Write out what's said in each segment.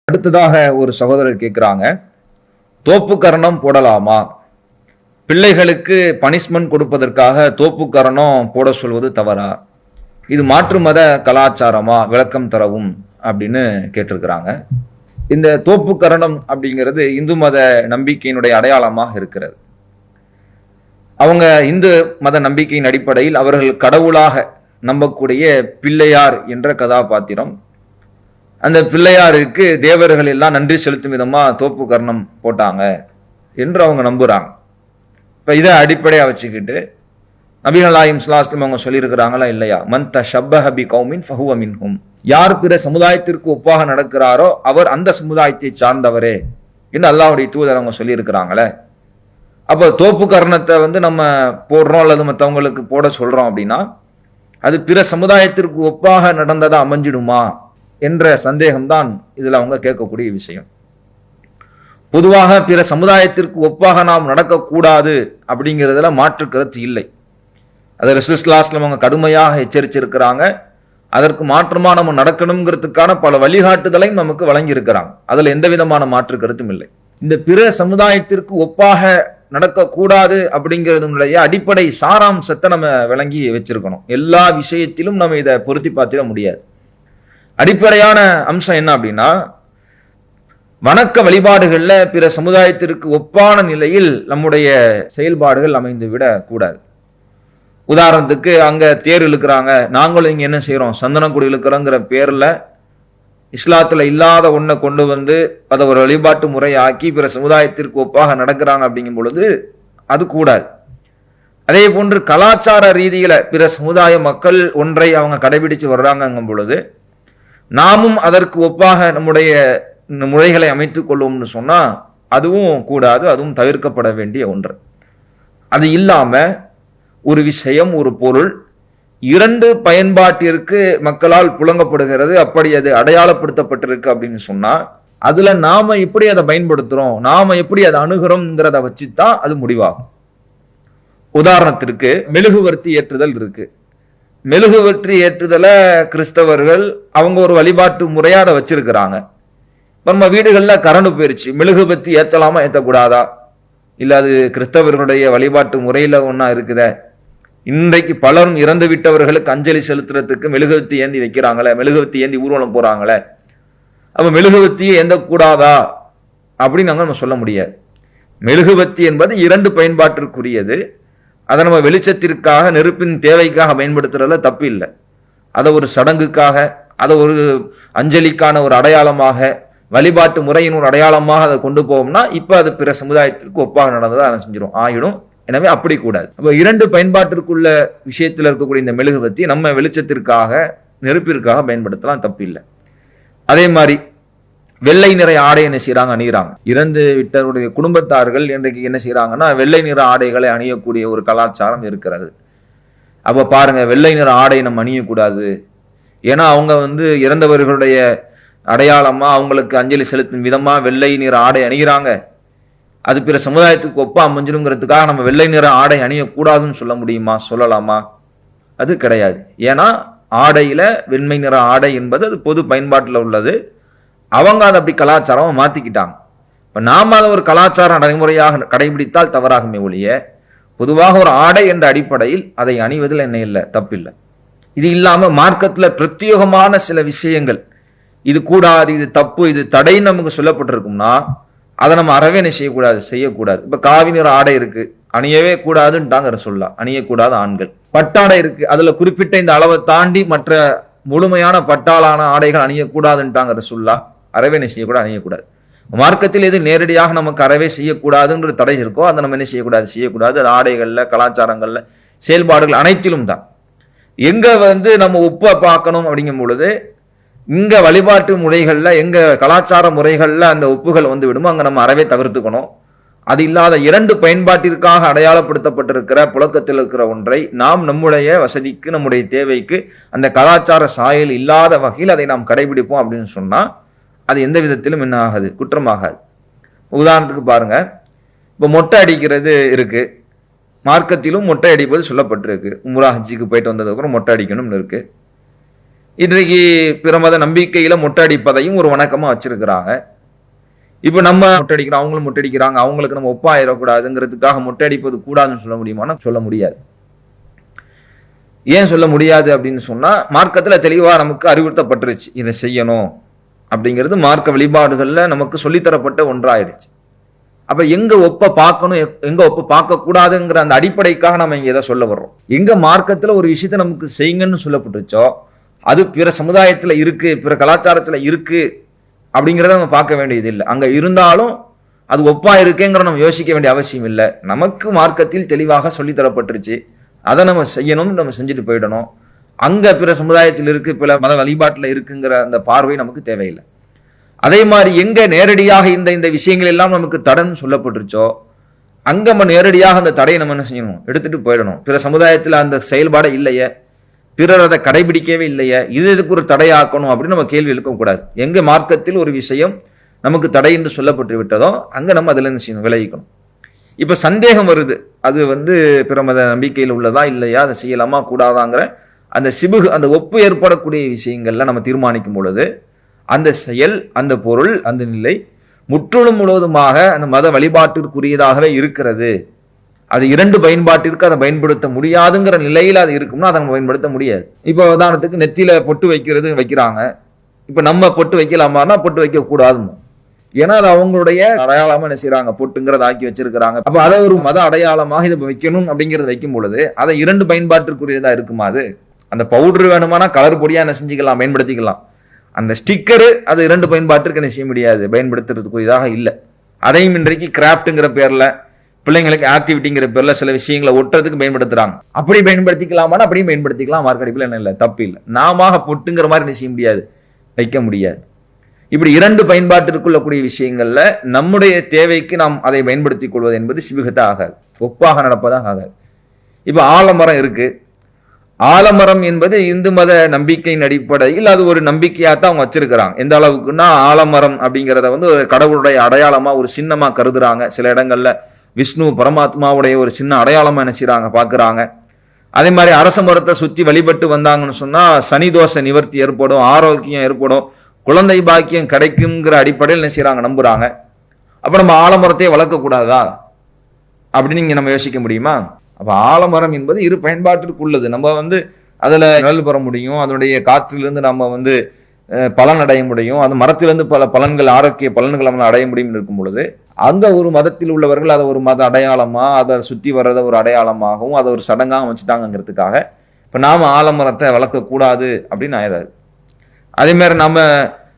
அடுத்ததாக ஒரு சகோதரர் கேட்குறாங்க, தோப்பு கரணம் போடலாமா? பிள்ளைகளுக்கு பனிஷ்மெண்ட் கொடுப்பதற்காக தோப்பு கரணம் போட சொல்வது தவறா? இது மாற்று மத கலாச்சாரமா? விளக்கம் தரவும் அப்படின்னு கேட்டிருக்கிறாங்க. இந்த தோப்பு கரணம் அப்படிங்கிறது இந்து மத நம்பிக்கையினுடைய அடையாளமாக இருக்கிறது. அவங்க இந்து மத நம்பிக்கையின் அடிப்படையில் அவர்கள் கடவுளாக நம்பக்கூடிய பிள்ளையார் என்ற கதாபாத்திரம், அந்த பிள்ளையாருக்கு தேவர்கள் எல்லாம் நன்றி செலுத்தும் விதமா தோப்பு கரணம் போட்டாங்க என்று அவங்க நம்புறாங்க. இப்ப இதை அடிப்படையா வச்சுக்கிட்டு நபிகள் நாயகம் ஸல்லல்லாஹு அலைஹி வஸல்லம் அவங்க சொல்லியிருக்கிறாங்களா இல்லையா, மன் தஷப்பஹ பி கௌமின் ஃபஹுவ மின்ஹும், யார் பிற சமுதாயத்திற்கு ஒப்பாக நடக்கிறாரோ அவர் அந்த சமுதாயத்தை சார்ந்தவரே என்று அல்லாஹ்வுடைய தூதர் அவங்க சொல்லியிருக்கிறாங்களே. அப்போ தோப்பு கரணத்தை நம்ம போடுறோம் அல்லது மற்றவங்களுக்கு போட சொல்றோம் அப்படின்னா அது பிற சமுதாயத்திற்கு ஒப்பாக நடந்ததா அமைஞ்சிடுமா என்ற சந்தேகம்தான் இதுல அவங்க கேட்கக்கூடிய விஷயம். பொதுவாக பிற சமுதாயத்திற்கு ஒப்பாக நாம் நடக்கக்கூடாது அப்படிங்கிறதுல மாற்று கருத்து இல்லை. அதை ரசூலுல்லாஹி ஸல்லல்லாஹு அலைஹி வஸல்லம் அவங்க கடுமையாக எச்சரிச்சிருக்கிறாங்க. அதற்கு மாற்றமா நம்ம நடக்கணுங்கிறதுக்கான பல வழிகாட்டுதலையும் நமக்கு வழங்கி இருக்கிறாங்க. அதுல எந்த விதமான மாற்று கருத்தும் இல்லை. இந்த பிற சமுதாயத்திற்கு ஒப்பாக நடக்கக்கூடாது அப்படிங்கிறதுடைய அடிப்படை சாராம்சத்தை நம்ம விளங்கி வச்சிருக்கணும். எல்லா விஷயத்திலும் நம்ம இதை பொருத்தி பார்த்திட முடியாது. அடிப்படையான அம்சம் என்ன அப்படின்னா, வணக்க வழிபாடுகள்ல பிற சமுதாயத்திற்கு ஒப்பான நிலையில் நம்முடைய செயல்பாடுகள் அமைந்து விட கூடாது. உதாரணத்துக்கு அங்க தேர் இழுக்கிறாங்க, நாங்களும் இங்க என்ன செய்யறோம், சந்தனக்குடி இழுக்கிறோங்கிற பேர்ல இஸ்லாத்துல இல்லாத ஒன்றை கொண்டு வந்து அதை ஒரு வழிபாட்டு முறையாக்கி பிற சமுதாயத்திற்கு ஒப்பாக நடக்கிறாங்க அப்படிங்கும் பொழுது அது கூடாது. அதே போன்று கலாச்சார ரீதியில பிற சமுதாய மக்கள் ஒன்றை அவங்க கடைபிடிச்சு வர்றாங்கும் பொழுது நாமும் அதற்கு ஒப்பாக நம்முடைய முறைகளை அமைத்துக் கொள்வோம்னு சொன்னா அதுவும் கூடாது, அதுவும் தவிர்க்கப்பட வேண்டிய ஒன்று. அது இல்லாம ஒரு விஷயம், ஒரு பொருள் இரண்டு பயன்பாட்டிற்கு மக்களால் புழங்கப்படுகிறது, அப்படி அது அடையாளப்படுத்தப்பட்டிருக்கு அப்படின்னு சொன்னா அதுல நாம எப்படி அதை பயன்படுத்துறோம், நாம எப்படி அதை அணுகிறோம்ங்கிறத வச்சுதான் அது முடிவாகும். உதாரணத்திற்கு மெழுகுவர்த்தி ஏற்றுதல் இருக்கு. மெழுகுவர்த்தி ஏற்றுதலை கிறிஸ்தவர்கள் அவங்க ஒரு வழிபாட்டு முறையா அதை வச்சிருக்கிறாங்க. நம்ம வீடுகள்ல கரண்டு போயிருச்சு, மெழுகுவர்த்தி ஏற்றலாமா ஏற்றக்கூடாதா? இல்ல அது கிறிஸ்தவர்களுடைய வழிபாட்டு முறையில ஒன்னா இருக்குத. இன்றைக்கு பலரும் இறந்து விட்டவர்களுக்கு அஞ்சலி செலுத்துறதுக்கு மெழுகுவர்த்தி ஏந்தி வைக்கிறாங்களே, மெழுகுவர்த்தி ஏந்தி ஊர்வலம் போறாங்களே. அப்ப மெழுகுவர்த்தியை ஏந்த கூடாதா அப்படின்னு நம்ம சொல்ல முடியாது. மெழுகுவர்த்தி என்பது இரண்டு பயன்பாட்டிற்குரியது. அதை நம்ம வெளிச்சத்திற்காக நெருப்பின் தேவைக்காக பயன்படுத்துறதுல தப்பு இல்லை. அதை ஒரு சடங்குக்காக, அதை ஒரு அஞ்சலிக்கான ஒரு அடையாளமாக, வழிபாட்டு முறையின் ஒரு அடையாளமாக அதை கொண்டு போவோம்னா இப்ப அது பிற சமுதாயத்திற்கு ஒப்பாக நடந்ததா அதை செஞ்சிடும் ஆயிடும். எனவே அப்படி கூடாது. அப்ப இரண்டு பயன்பாட்டிற்குள்ள விஷயத்தில் இருக்கக்கூடிய இந்த மெழுகுவர்த்தி நம்ம வெளிச்சத்திற்காக நெருப்பிற்காக பயன்படுத்தலாம், தப்பு இல்லை. அதே மாதிரி வெள்ளை நிற ஆடை என்ன செய்யறாங்க, அணிகிறாங்க. இறந்து விட்டவருடைய குடும்பத்தார்கள் இன்றைக்கு என்ன செய்யறாங்கன்னா வெள்ளை நிற ஆடைகளை அணியக்கூடிய ஒரு கலாச்சாரம் இருக்கிறது. அப்ப பாருங்க, வெள்ளை நிற ஆடை நம்ம அணியக்கூடாது. ஏன்னா அவங்க இறந்தவர்களுடைய அடையாளமா அவங்களுக்கு அஞ்சலி செலுத்தும் விதமா வெள்ளை நிற ஆடை அணிகிறாங்க. அது பிற சமுதாயத்துக்கு ஒப்பா அமைஞ்சிருங்கிறதுக்காக நம்ம வெள்ளை நிற ஆடை அணியக்கூடாதுன்னு சொல்ல முடியுமா, சொல்லலாமா? அது கிடையாது. ஏன்னா ஆடையில வெண்மை நிற ஆடை என்பது அது பொது பயன்பாட்டில் உள்ளது. அவங்க அதை அப்படி கலாச்சாரமா மாத்திக்கிட்டாங்க. இப்ப நாம அதை ஒரு கலாச்சார நடைமுறையாக கடைபிடித்தால் தவறாகுமே ஒழிய, பொதுவாக ஒரு ஆடை என்ற அடிப்படையில் அதை அணிவதில் என்ன இல்லை, தப்பில்லை. இது இல்லாம மார்க்கத்துல பிரத்யேகமான சில விஷயங்கள், இது கூடாது, இது தப்பு, இது தடைன்னு நமக்கு சொல்லப்பட்டிருக்கும்னா அதை நம்ம அறவே செய்யக்கூடாது. இப்ப காவி நிற ஆடை இருக்கு, அணியவே கூடாதுன்ட்டாங்க ரசூலுல்லாஹ், அணியக்கூடாது ஆண்கள். பட்டாடை இருக்கு, அதுல குறிப்பிட்ட இந்த அளவை தாண்டி மற்ற முழுமையான பட்டாளான ஆடைகள் அணியக்கூடாதுன்ட்டாங்க ரசூலுல்லாஹ், அறவே செய்யக்கூடாது, அணியக்கூடாது. மார்க்கத்தில் எது நேரடியாக நமக்கு அறவே செய்யக்கூடாதுன்ற தடை இருக்கோ அதை நம்ம என்ன செய்யக்கூடாது. அது ஆடைகள்ல, கலாச்சாரங்கள்ல, செயல்பாடுகள் அனைத்திலும் தான். எங்க நம்ம உப்பை பார்க்கணும் அப்படிங்கும் பொழுது இங்க வழிபாட்டு முறைகள்ல, எங்க கலாச்சார முறைகள்ல அந்த ஒப்புகள் விடுமோ அங்க நம்ம அறவே தவிர்த்துக்கணும். அது இல்லாத இரண்டு பயன்பாட்டிற்காக அடையாளப்படுத்தப்பட்டிருக்கிற புழக்கத்தில் இருக்கிற ஒன்றை நாம் நம்முடைய வசதிக்கு, நம்முடைய தேவைக்கு, அந்த கலாச்சார சாயல் இல்லாத வகையில் அதை நாம் கடைபிடிப்போம் அப்படின்னு சொன்னா அது எந்த விதத்திலும் என்ன ஆகாது, குற்றமாகாது. உதாரணத்துக்கு பாருங்க, இப்ப மொட்டை அடிக்கிறது இருக்கு, மார்க்கத்திலும் மொட்டை அடிப்பது சொல்லப்பட்டிருக்கு. உம்ரா ஹஜ்ஜிக்கு போயிட்டு வந்ததுக்கு அப்புறம் மொட்டை அடிக்கணும்னு இருக்கு. இன்றைக்கு பிற மத நம்பிக்கையில மொட்டை அடிப்பதையும் ஒரு வணக்கமா வச்சிருக்கிறாங்க. இப்ப நம்ம மொட்டை அடிக்கிறோம், அவங்களும் மொட்டை அடிக்கிறாங்க, அவங்களுக்கு நம்ம ஒப்பாயிடக்கூடாதுங்கிறதுக்காக மொட்டை அடிப்பது கூடாதுன்னு சொல்ல முடியுமானா சொல்ல முடியாது. ஏன் சொல்ல முடியாது அப்படின்னு சொன்னா, மார்க்கத்துல தெளிவா நமக்கு அறிவுறுத்தப்பட்டுருச்சு இதை செய்யணும் அப்படிங்கிறது. மார்க்க வழிபாடுகள்ல நமக்கு சொல்லித்தரப்பட்ட ஒன்றாயிடுச்சு. அப்ப எங்க ஒப்ப பார்க்கணும், எங்க ஒப்ப பார்க்க கூடாதுங்கிற அந்த அடிப்படைக்காக நம்ம இங்க எதை சொல்ல வர்றோம். எங்க மார்க்கத்துல ஒரு விஷயத்த நமக்கு செய்யுங்கன்னு சொல்லப்பட்டுச்சோ அது பிற சமுதாயத்துல இருக்கு, பிற கலாச்சாரத்துல இருக்கு அப்படிங்கிறத நம்ம பார்க்க வேண்டியது இல்லை. அங்க இருந்தாலும் அது ஒப்பா இருக்கேங்கிற நம்ம யோசிக்க வேண்டிய அவசியம் இல்லை. நமக்கு மார்க்கத்தில் தெளிவாக சொல்லித்தரப்பட்டுருச்சு, அதை நம்ம செய்யணும், நம்ம செஞ்சுட்டு போயிடணும். அங்க பிற சமுதாயத்தில் இருக்கு, பிற மத வழிபாட்டில் இருக்குங்கிற அந்த பார்வை நமக்கு தேவையில்லை. அதே மாதிரி எங்க நேரடியாக இந்த விஷயங்கள் எல்லாம் நமக்கு தடைன்னு சொல்லப்பட்டுருச்சோ அங்க நம்ம நேரடியாக அந்த தடையை நம்ம என்ன செய்யணும், எடுத்துட்டு போயிடணும். பிற சமுதாயத்தில் அந்த செயல்பாடு இல்லையே, பிறர் அதை கடைபிடிக்கவே இல்லையே, இதுக்கு ஒரு தடையாக்கணும் அப்படின்னு நம்ம கேள்வி எழுக்கக்கூடாது. எங்க மார்க்கத்தில் ஒரு விஷயம் நமக்கு தடை என்று சொல்லப்பட்டு விட்டதோ அங்க நம்ம அதுல என்ன செய்யணும், விளைவிக்கணும். இப்ப சந்தேகம் வருது, அது பிற மத நம்பிக்கையில் உள்ளதா இல்லையா, அதை செய்யலாமா கூடாதாங்கிற அந்த சிபுகு, அந்த ஒப்பு ஏற்படக்கூடிய விஷயங்கள்ல நம்ம தீர்மானிக்கும் பொழுது அந்த செயல், அந்த பொருள், அந்த நிலை முற்றிலும் முழுவதுமாக அந்த மத வழிபாட்டிற்குரியதாகவே இருக்கிறது. அது இரண்டு பயன்பாட்டிற்கு அதை பயன்படுத்த முடியாதுங்கிற நிலையில் அது இருக்கும்னா அதை நம்ம பயன்படுத்த முடியாது. இப்போ உதாரணத்துக்கு நெத்தியில பொட்டு வைக்கிறாங்க. இப்ப நம்ம பொட்டு வைக்கலாமான்னா பொட்டு வைக்க கூடாதுன்னு, ஏன்னா அது அவங்களுடைய அடையாளமா என்ன செய்யறாங்க, பொட்டுங்கிறத ஆக்கி வச்சிருக்கிறாங்க. அப்ப அதை ஒரு மத அடையாளமாக இதை வைக்கணும் அப்படிங்கறத வைக்கும் பொழுது அதை இரண்டு பயன்பாட்டிற்குரியதா இருக்குமா? அது அந்த பவுடர் வேணுமானா கலர் பொடியா என்ன செஞ்சுக்கலாம், பயன்படுத்திக்கலாம். அந்த ஸ்டிக்கரு அது இரண்டு பயன்பாட்டிற்கு என்ன செய்ய முடியாது, பயன்படுத்துறதுக்குரியதாக இல்லை. அதையும் இன்றைக்கு கிராஃப்ட்ங்கிற பேர்ல, பிள்ளைங்களுக்கு ஆக்டிவிட்டிங்கிற பேர்ல சில விஷயங்களை ஒட்டுறதுக்கு பயன்படுத்துறாங்க. அப்படி பயன்படுத்திக்கலாமான்னு அப்படியும் பயன்படுத்திக்கலாம். மார்க்கடிப்பில் என்ன இல்லை, தப்பு இல்லை. நாம பொட்டுங்கிற மாதிரி என்ன செய்ய முடியாது, வைக்க முடியாது. இப்படி இரண்டு பயன்பாட்டிற்குள்ளக்கூடிய விஷயங்கள்ல நம்முடைய தேவைக்கு நாம் அதை பயன்படுத்திக் கொள்வது என்பது சிபிகத்தா ஆகாது, ஒப்பாக நடப்பதாக ஆகாது. இப்ப ஆலமரம் இருக்கு. ஆலமரம் என்பது இந்து மத நம்பிக்கையின் அடிப்படையில் அது ஒரு நம்பிக்கையாத்தான் அவங்க வச்சிருக்கிறாங்க. எந்த அளவுக்குன்னா ஆலமரம் அப்படிங்கிறத ஒரு கடவுளுடைய அடையாளமா, ஒரு சின்னமா கருதுறாங்க. சில இடங்கள்ல விஷ்ணு பரமாத்மாவுடைய ஒரு சின்ன அடையாளமா என்ன செய்யறாங்க, பாக்குறாங்க. அதே மாதிரி அரச மரத்தை சுத்தி வழிபட்டு வந்தாங்கன்னு சொன்னா சனி தோஷ நிவர்த்தி ஏற்படும், ஆரோக்கியம் ஏற்படும், குழந்தை பாக்கியம் கிடைக்குங்கிற அடிப்படையில் என்ன செய்யறாங்க, நம்புறாங்க. அப்ப நம்ம ஆலமரத்தையே வளர்க்க கூடாதா அப்படின்னு நீங்க நம்ம யோசிக்க முடியுமா? அப்ப ஆலமரம் என்பது இரு பயன்பாட்டிற்கு நம்ம அதுல நிழல் பெற முடியும், அதனுடைய காற்றிலிருந்து நம்ம பலன் அடைய முடியும், அந்த மரத்திலிருந்து பல பலன்கள், ஆரோக்கிய பலன்கள் நம்ம அடைய முடியும் இருக்கும் பொழுது அந்த ஒரு மதத்தில் உள்ளவர்கள் அதை ஒரு மத அடையாளமா, அதை சுத்தி வர்றத ஒரு அடையாளமாகவும் அதை ஒரு சடங்காக வச்சுட்டாங்கிறதுக்காக இப்ப நாம ஆலமரத்தை வளர்க்க கூடாது அப்படின்னு ஆயிடாது. அதே மாதிரி நம்ம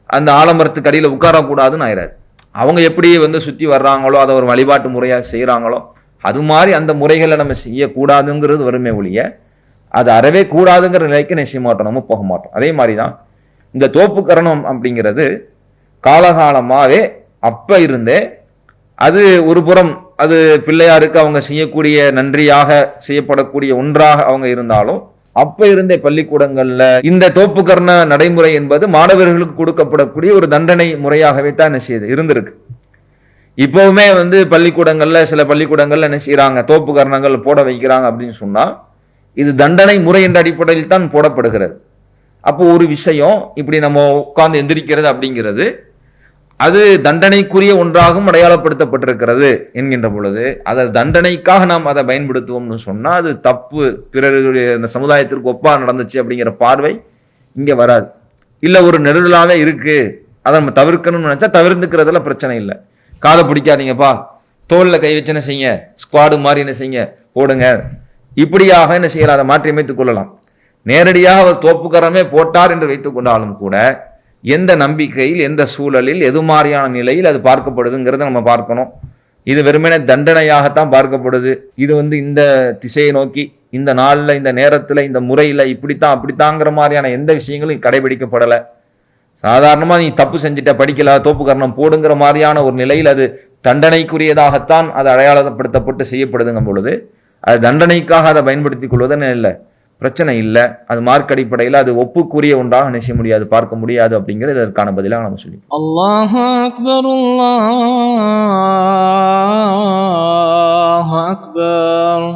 அந்த ஆலமரத்துக்கு அடியில் உட்காரக்கூடாதுன்னு ஆயிடாது. அவங்க எப்படி சுத்தி வர்றாங்களோ, அதை ஒரு வழிபாட்டு முறையாக செய்யறாங்களோ அது மாதிரி அந்த முறைகளை நம்ம செய்யக்கூடாதுங்கிறது வருமே ஒழிய அது அறவே கூடாதுங்கிற நிலைக்கு என்ன செய்ய மாட்டோம், நம்ம போக மாட்டோம். அதே மாதிரிதான் இந்த தோப்பு கரணம் அப்படிங்கிறது காலகாலமாவே அப்ப இருந்தே அது ஒரு புறம் அது பிள்ளையாருக்கு அவங்க செய்யக்கூடிய நன்றியாக செய்யப்படக்கூடிய ஒன்றாக அவங்க இருந்தாலும் அப்ப இருந்த பள்ளிக்கூடங்கள்ல இந்த தோப்பு கர்ண நடைமுறை என்பது மாணவர்களுக்கு கொடுக்கப்படக்கூடிய ஒரு தண்டனை முறையாகவே தான் என்ன செய்யுது, இருந்திருக்கு. இப்பவுமே பள்ளிக்கூடங்கள்ல, சில பள்ளிக்கூடங்கள்ல என்ன செய்யறாங்க, தோப்பு கர்ணங்கள் போட வைக்கிறாங்க அப்படின்னு சொன்னா இது தண்டனை முறை என்ற அடிப்படையில் தான் போடப்படுகிறது. அப்போ ஒரு விஷயம் இப்படி நம்ம உட்கார்ந்து எந்திரிக்கிறது அப்படிங்கிறது அது தண்டனைக்குரிய ஒன்றாகவும் அடையாளப்படுத்தப்பட்டிருக்கிறது என்கின்ற பொழுது அதை தண்டனைக்காக நாம் அதை பயன்படுத்துவோம்னு சொன்னா அது தப்பு, பிறருடைய அந்த சமுதாயத்திற்கு ஒப்பா நடந்துச்சு அப்படிங்கிற பார்வை இங்க வராது. இல்ல ஒரு நெருடலாவே இருக்கு, அதை நம்ம தவிர்க்கணும்னு நினைச்சா தவிர்த்துக்கிறதுல பிரச்சனை இல்லை. காதை பிடிக்காதீங்கப்பா, தோல்ல கை வச்சு என்ன செய்யுங்க, ஸ்குவாடு மாதிரி என்ன செய்யுங்க, போடுங்க, இப்படியாக என்ன செய்யலாம், அதை மாற்றி அமைத்துக் கொள்ளலாம். நேரடியாக அவர் தோப்புக்கரமே போட்டார் என்று வைத்துக் கொண்டாலும் கூட எந்த நம்பிக்கையில், எந்த சூழலில், எது மாதிரியான நிலையில் அது பார்க்கப்படுதுங்கிறத நம்ம பார்க்கணும். இது வெறுமனே தண்டனையாகத்தான் பார்க்கப்படுது. இது இந்த திசையை நோக்கி, இந்த நாள்ல, இந்த நேரத்துல, இந்த முறையில இப்படித்தான் அப்படித்தாங்கிற மாதிரியான எந்த விஷயங்களும் கடைபிடிக்கப்படலை. சாதாரணமா நீ தப்பு செஞ்சுட்ட, படிக்கல, தோப்பு கரணம் போடுங்கிற மாதிரியான ஒரு நிலையில் அது தண்டனைக்குரியதாகத்தான் அது அடையாளப்படுத்தப்பட்டு செய்யப்படுதுங்கும் பொழுது அது தண்டனைக்காக அதை பயன்படுத்திக் கொள்வதுன்னு இல்லை, பிரச்சனை இல்லை. அது மார்க் அடிப்படையில் அது ஒப்புக்குரிய ஒன்றாக நினைச்ச முடியாது, பார்க்க முடியாது அப்படிங்கிறது இதற்கான பதிலாக நம்ம சொல்லி. அல்லாஹு அக்பர், அல்லாஹு அக்பர்.